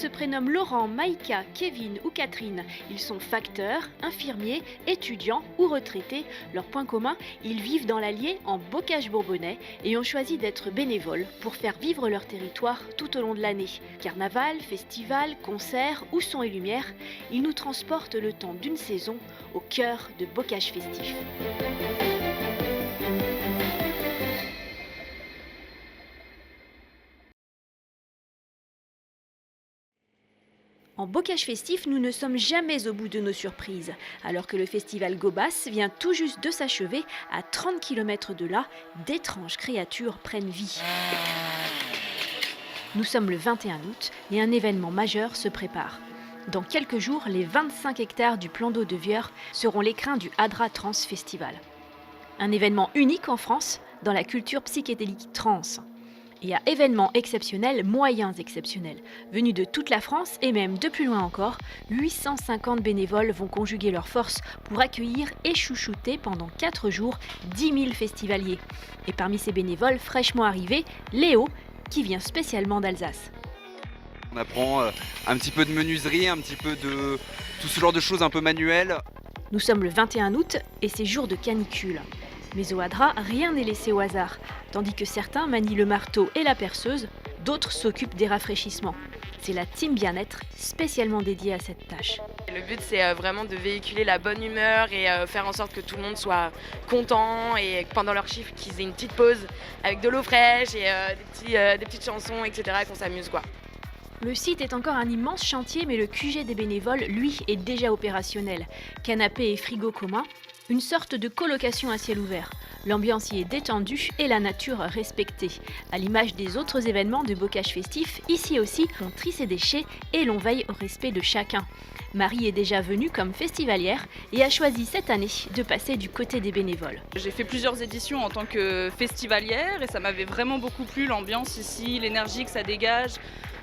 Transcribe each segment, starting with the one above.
se prénomment Laurent, Maïka, Kevin ou Catherine. Ils sont facteurs, infirmiers, étudiants ou retraités. Leur point commun, ils vivent dans l'Allier en Bocage-Bourbonnais et ont choisi d'être bénévoles pour faire vivre leur territoire tout au long de l'année. Carnaval, festival, concerts ou sons et lumières, ils nous transportent le temps d'une saison au cœur de Bocage festif. En Bocage festif, nous ne sommes jamais au bout de nos surprises. Alors que le festival Gobas vient tout juste de s'achever, à 30 km de là, d'étranges créatures prennent vie. Nous sommes le 21 août et un événement majeur se prépare. Dans quelques jours, les 25 hectares du plan d'eau de Vieur seront l'écrin du Hadra Trans Festival. Un événement unique en France dans la culture psychédélique trans. Et à événements exceptionnels, moyens exceptionnels. Venus de toute la France et même de plus loin encore, 850 bénévoles vont conjuguer leurs forces pour accueillir et chouchouter pendant 4 jours 10 000 festivaliers. Et parmi ces bénévoles fraîchement arrivés, Léo, qui vient spécialement d'Alsace. On apprend un petit peu de menuiserie, un petit peu de tout ce genre de choses un peu manuelles. Nous sommes le 21 août et c'est jour de canicule. Mais au Hadra, rien n'est laissé au hasard. Tandis que certains manient le marteau et la perceuse, d'autres s'occupent des rafraîchissements. C'est la team bien-être spécialement dédiée à cette tâche. Le but, c'est vraiment de véhiculer la bonne humeur et faire en sorte que tout le monde soit content et que pendant leur chiffre, qu'ils aient une petite pause avec de l'eau fraîche et des petites chansons, etc. et qu'on s'amuse, quoi. Le site est encore un immense chantier, mais le QG des bénévoles, lui, est déjà opérationnel. Canapé et frigo communs, une sorte de colocation à ciel ouvert. L'ambiance y est détendue et la nature respectée. À l'image des autres événements de Bocage festif, ici aussi, on trie ses déchets et l'on veille au respect de chacun. Marie est déjà venue comme festivalière et a choisi cette année de passer du côté des bénévoles. J'ai fait plusieurs éditions en tant que festivalière et ça m'avait vraiment beaucoup plu, l'ambiance ici, l'énergie que ça dégage,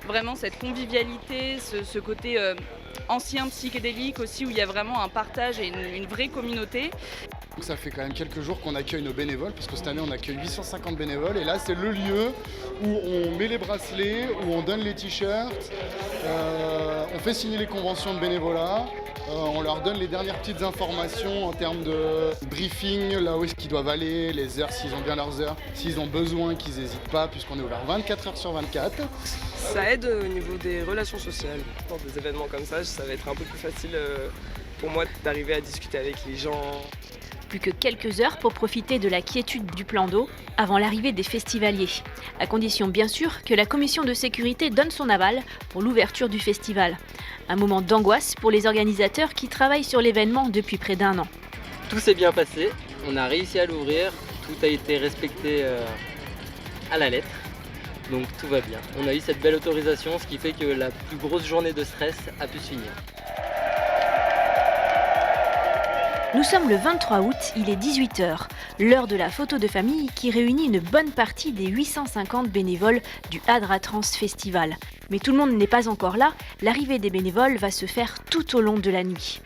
vraiment cette convivialité, ce côté ancien psychédélique aussi où il y a vraiment un partage et une vraie communauté. Ça fait quand même quelques jours qu'on accueille nos bénévoles, parce que cette année on accueille 850 bénévoles et là c'est le lieu où on met les bracelets, où on donne les t-shirts, on fait signer les conventions de bénévolat, on leur donne les dernières petites informations en termes de briefing, là où est-ce qu'ils doivent aller, les heures, s'ils ont bien leurs heures, s'ils ont besoin, qu'ils n'hésitent pas, puisqu'on est ouvert 24 heures sur 24. Ça aide au niveau des relations sociales. Pour des événements comme ça va être un peu plus facile pour moi d'arriver à discuter avec les gens. Plus que quelques heures pour profiter de la quiétude du plan d'eau avant l'arrivée des festivaliers. À condition bien sûr que la commission de sécurité donne son aval pour l'ouverture du festival. Un moment d'angoisse pour les organisateurs qui travaillent sur l'événement depuis près d'1 an. Tout s'est bien passé, on a réussi à l'ouvrir, tout a été respecté à la lettre. Donc tout va bien. On a eu cette belle autorisation, ce qui fait que la plus grosse journée de stress a pu se finir. Nous sommes le 23 août, il est 18h, l'heure de la photo de famille qui réunit une bonne partie des 850 bénévoles du Hadra Trans Festival. Mais tout le monde n'est pas encore là, l'arrivée des bénévoles va se faire tout au long de la nuit.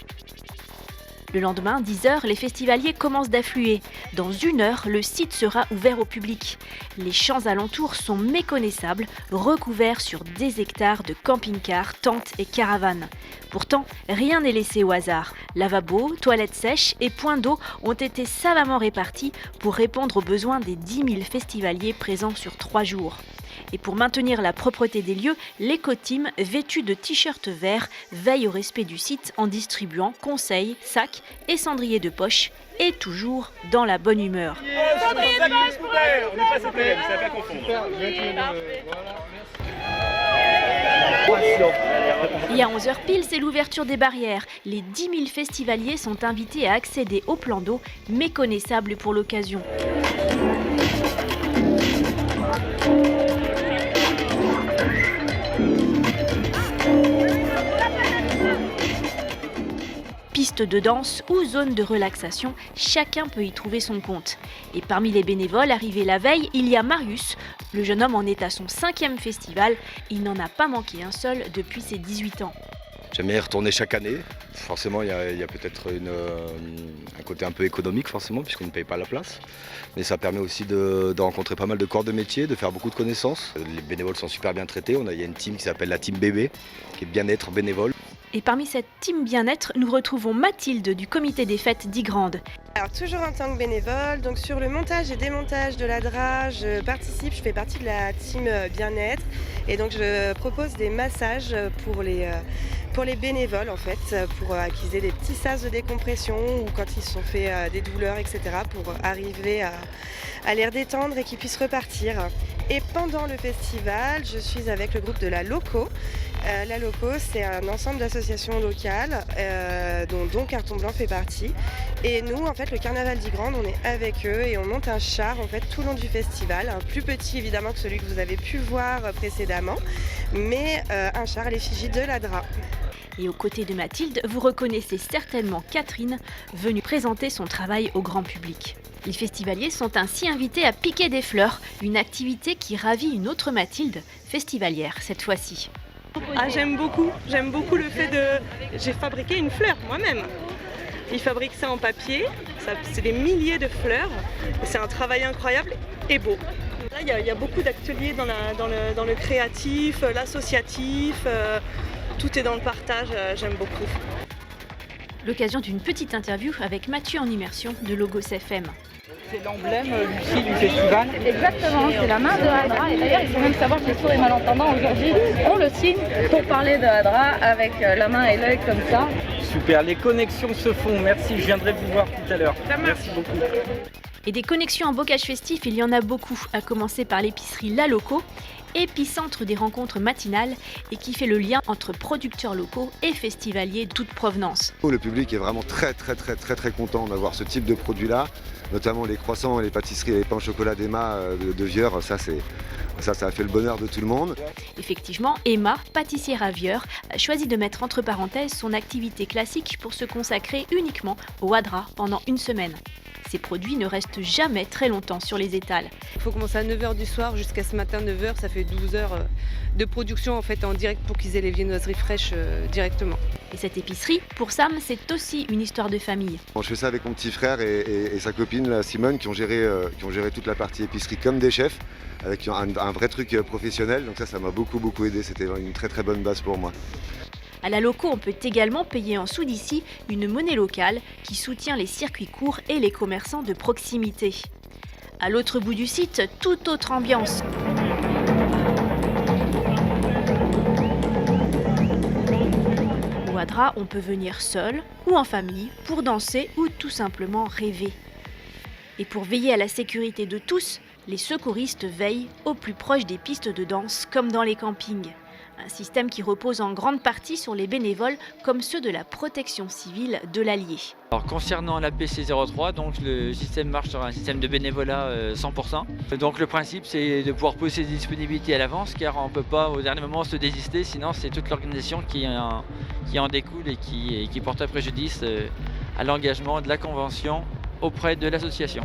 Le lendemain, 10h, les festivaliers commencent d'affluer. Dans 1 heure, le site sera ouvert au public. Les champs alentours sont méconnaissables, recouverts sur des hectares de camping-cars, tentes et caravanes. Pourtant, rien n'est laissé au hasard. Lavabos, toilettes sèches et points d'eau ont été savamment répartis pour répondre aux besoins des 10 000 festivaliers présents sur 3 jours. Et pour maintenir la propreté des lieux, l'éco-team, vêtue de t-shirts verts, veille au respect du site en distribuant conseils, sacs et cendriers de poche, et toujours dans la bonne humeur. Et à 11h pile, c'est l'ouverture des barrières. Les 10 000 festivaliers sont invités à accéder au plan d'eau, méconnaissable pour l'occasion. Piste de danse ou zone de relaxation, chacun peut y trouver son compte. Et parmi les bénévoles arrivés la veille, il y a Marius. Le jeune homme en est à son 5e festival. Il n'en a pas manqué un seul depuis ses 18 ans. J'aime bien y retourner chaque année. Forcément, il y a peut-être un côté un peu économique, forcément, puisqu'on ne paye pas la place. Mais ça permet aussi de rencontrer pas mal de corps de métier, de faire beaucoup de connaissances. Les bénévoles sont super bien traités. Il y a une team qui s'appelle la team bébé, qui est bien-être bénévole. Et parmi cette team bien-être, nous retrouvons Mathilde du comité des fêtes d'Ygrande. Alors toujours en tant que bénévole, donc sur le montage et démontage de la DRA, je fais partie de la team bien-être et donc je propose des massages pour les bénévoles en fait, pour qu'ils aient des petits sas de décompression ou quand ils se sont fait des douleurs, etc. pour arriver à les redétendre et qu'ils puissent repartir. Et pendant le festival, je suis avec le groupe de la Loco. La Loco, c'est un ensemble d'associations locales dont Carton Blanc fait partie. Et nous, en fait, le carnaval d'Ygrande, on est avec eux et on monte un char en fait tout le long du festival, un plus petit évidemment que celui que vous avez pu voir précédemment, mais un char à l'effigie de la DRA. Et aux côtés de Mathilde, vous reconnaissez certainement Catherine, venue présenter son travail au grand public. Les festivaliers sont ainsi invités à piquer des fleurs, une activité qui ravit une autre Mathilde, festivalière cette fois-ci. Ah, j'aime beaucoup le fait de... J'ai fabriqué une fleur moi-même. Ils fabriquent ça en papier, c'est des milliers de fleurs, et c'est un travail incroyable et beau. Là, il y a beaucoup d'ateliers dans le créatif, l'associatif, tout est dans le partage, j'aime beaucoup. L'occasion d'une petite interview avec Mathieu en immersion de Logos FM. C'est l'emblème, Lucie, du festival. Exactement, c'est la main de Hadra. Et d'ailleurs, il faut même savoir que les sourds et malentendants aujourd'hui ont le signe pour parler de Hadra avec la main et l'œil comme ça. Super, les connexions se font. Merci, je viendrai vous voir tout à l'heure. Merci beaucoup. Et des connexions en bocage festif, il y en a beaucoup, à commencer par l'épicerie La Loco, épicentre des rencontres matinales et qui fait le lien entre producteurs locaux et festivaliers de toute provenance. Le public est vraiment très content d'avoir ce type de produit-là, notamment les croissants, les pâtisseries et les pains au chocolat d'Emma de Vieur, ça a fait le bonheur de tout le monde. Effectivement, Emma, pâtissière à Vieur, a choisi de mettre entre parenthèses son activité classique pour se consacrer uniquement au Hadra pendant une semaine. Ces produits ne restent jamais très longtemps sur les étals. Il faut commencer à 9h du soir jusqu'à ce matin 9h, ça fait 12 heures de production en fait en direct pour qu'ils aient les viennoiseries fraîches directement. Et cette épicerie, pour Sam, c'est aussi une histoire de famille. Bon, je fais ça avec mon petit frère et sa copine, la Simone, qui ont géré toute la partie épicerie comme des chefs, avec un vrai truc professionnel. Donc ça m'a beaucoup aidé, c'était une très bonne base pour moi. À la Loco, on peut également payer en sous d'ici une monnaie locale qui soutient les circuits courts et les commerçants de proximité. À l'autre bout du site, toute autre ambiance. Au Hadra, on peut venir seul ou en famille pour danser ou tout simplement rêver. Et pour veiller à la sécurité de tous, les secouristes veillent au plus proche des pistes de danse comme dans les campings. Un système qui repose en grande partie sur les bénévoles comme ceux de la protection civile de l'Allier. Alors concernant la PC03, donc le système marche sur un système de bénévolat 100%. Donc le principe c'est de pouvoir poser des disponibilités à l'avance car on ne peut pas au dernier moment se désister, sinon c'est toute l'organisation qui en découle et qui porte préjudice à l'engagement de la convention auprès de l'association.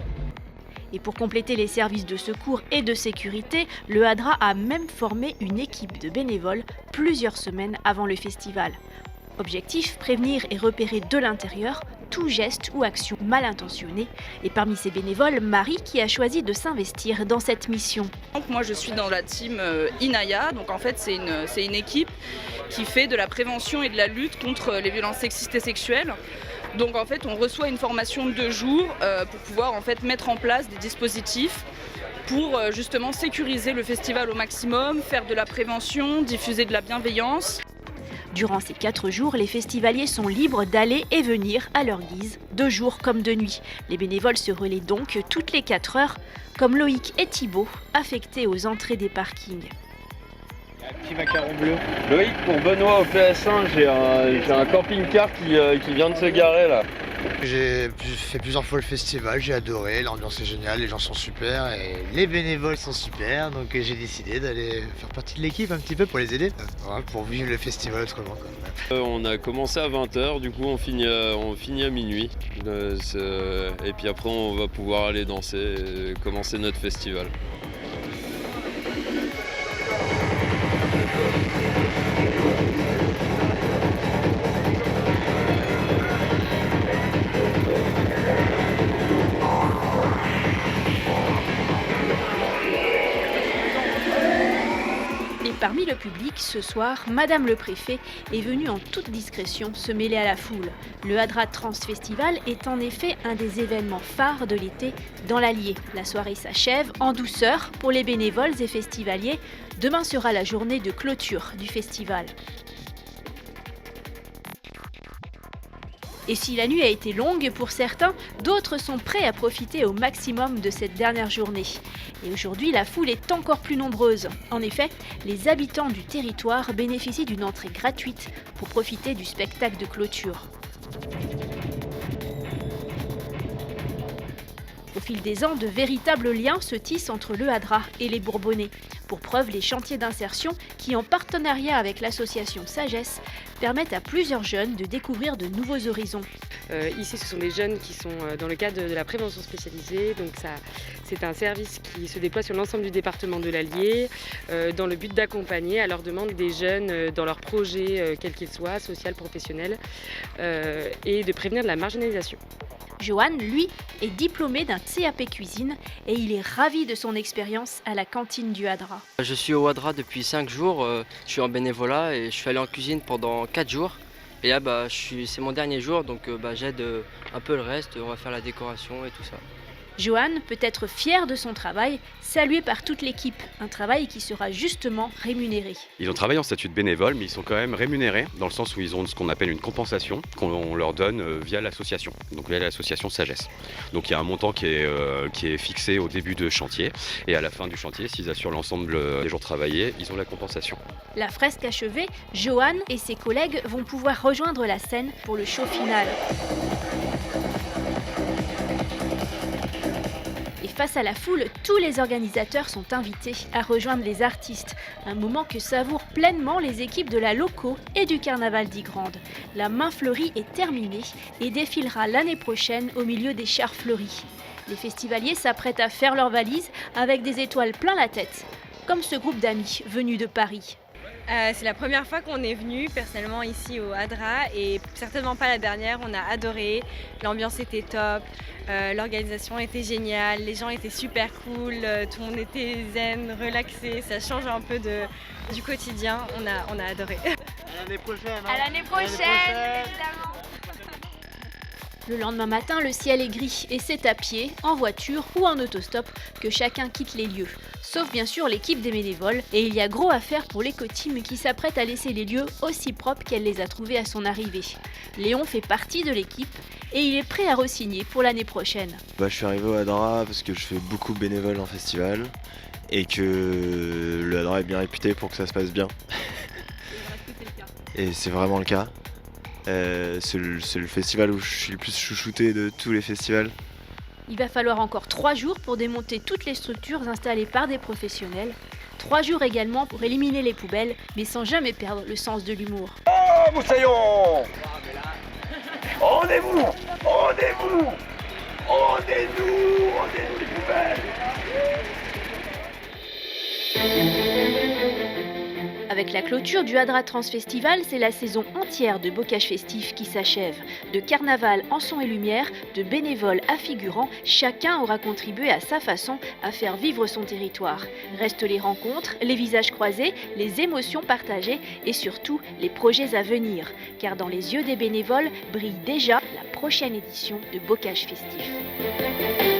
Et pour compléter les services de secours et de sécurité, le Hadra a même formé une équipe de bénévoles plusieurs semaines avant le festival. Objectif, prévenir et repérer de l'intérieur tout geste ou action mal intentionné. Et parmi ces bénévoles, Marie qui a choisi de s'investir dans cette mission. Donc moi je suis dans la team Inaya, donc en fait c'est une équipe qui fait de la prévention et de la lutte contre les violences sexistes et sexuelles. Donc en fait on reçoit une formation de 2 jours pour pouvoir en fait mettre en place des dispositifs pour justement sécuriser le festival au maximum, faire de la prévention, diffuser de la bienveillance. Durant ces 4 jours, les festivaliers sont libres d'aller et venir à leur guise, de jour comme de nuit. Les bénévoles se relaient donc toutes les 4 heures, comme Loïc et Thibaut, affectés aux entrées des parkings. Petit macaron bleu. Loïc, pour Benoît au PS1, j'ai un camping-car qui vient de se garer là. J'ai fait plusieurs fois le festival, j'ai adoré, l'ambiance est géniale, les gens sont super et les bénévoles sont super, donc j'ai décidé d'aller faire partie de l'équipe un petit peu pour les aider, pour vivre le festival autrement. On a commencé à 20h, du coup on finit à minuit, et puis après on va pouvoir aller danser et commencer notre festival. parmi le public, ce soir, Madame le Préfet est venue en toute discrétion se mêler à la foule. Le Hadra Trans Festival est en effet un des événements phares de l'été dans l'Allier. La soirée s'achève en douceur pour les bénévoles et festivaliers. Demain sera la journée de clôture du festival. Et si la nuit a été longue pour certains, d'autres sont prêts à profiter au maximum de cette dernière journée. Et aujourd'hui, la foule est encore plus nombreuse. En effet, les habitants du territoire bénéficient d'une entrée gratuite pour profiter du spectacle de clôture. Au fil des ans, de véritables liens se tissent entre le Hadra et les Bourbonnais. Pour preuve, les chantiers d'insertion qui, en partenariat avec l'association Sagesse, permettent à plusieurs jeunes de découvrir de nouveaux horizons. Ici, ce sont des jeunes qui sont dans le cadre de la prévention spécialisée. Donc c'est un service qui se déploie sur l'ensemble du département de l'Allier dans le but d'accompagner à leur demande des jeunes dans leurs projets, quels qu'ils soient, social, professionnel, et de prévenir de la marginalisation. Johan, lui, est diplômé d'un CAP cuisine et il est ravi de son expérience à la cantine du Hadra. Je suis au Hadra depuis 5 jours, je suis en bénévolat et je suis allé en cuisine pendant 4 jours. Et là, c'est mon dernier jour, donc j'aide un peu le reste, on va faire la décoration et tout ça. Johan peut être fier de son travail, salué par toute l'équipe, un travail qui sera justement rémunéré. Ils ont travaillé en statut de bénévole, mais ils sont quand même rémunérés, dans le sens où ils ont ce qu'on appelle une compensation qu'on leur donne via l'association, donc via l'association Sagesse. Donc il y a un montant qui est fixé au début de chantier, et à la fin du chantier, s'ils assurent l'ensemble des jours travaillés, ils ont la compensation. La fresque achevée, Johan et ses collègues vont pouvoir rejoindre la scène pour le show final. Face à la foule, tous les organisateurs sont invités à rejoindre les artistes, un moment que savourent pleinement les équipes de la Loco et du Carnaval d'Ygrande. La main fleurie est terminée et défilera l'année prochaine au milieu des chars fleuris. Les festivaliers s'apprêtent à faire leurs valises avec des étoiles plein la tête, comme ce groupe d'amis venus de Paris. C'est la première fois qu'on est venu personnellement ici au Hadra et certainement pas la dernière, on a adoré, l'ambiance était top, l'organisation était géniale, les gens étaient super cool, tout le monde était zen, relaxé, ça change un peu du quotidien, on a adoré. À l'année prochaine. À l'année prochaine, évidemment. Le lendemain matin, le ciel est gris et c'est à pied, en voiture ou en autostop que chacun quitte les lieux. Sauf bien sûr l'équipe des bénévoles, et il y a gros à faire pour l'éco-team qui s'apprête à laisser les lieux aussi propres qu'elle les a trouvés à son arrivée. Léon fait partie de l'équipe et il est prêt à re-signer pour l'année prochaine. Je suis arrivé au Hadra parce que je fais beaucoup de bénévoles en festival et que le Hadra est bien réputé pour que ça se passe bien. Et c'est vraiment le cas. C'est le festival où je suis le plus chouchouté de tous les festivals. Il va falloir encore 3 jours pour démonter toutes les structures installées par des professionnels. 3 jours également pour éliminer les poubelles, mais sans jamais perdre le sens de l'humour. Oh, Moussaillon! Rendez-vous! Rendez-vous! Rendez-nous! Rendez-nous les poubelles! Avec la clôture du Hadra Trans Festival, c'est la saison entière de bocage festif qui s'achève. De carnaval en son et lumière, de bénévoles à figurants, chacun aura contribué à sa façon à faire vivre son territoire. Restent les rencontres, les visages croisés, les émotions partagées et surtout les projets à venir. Car dans les yeux des bénévoles brille déjà la prochaine édition de bocage festif.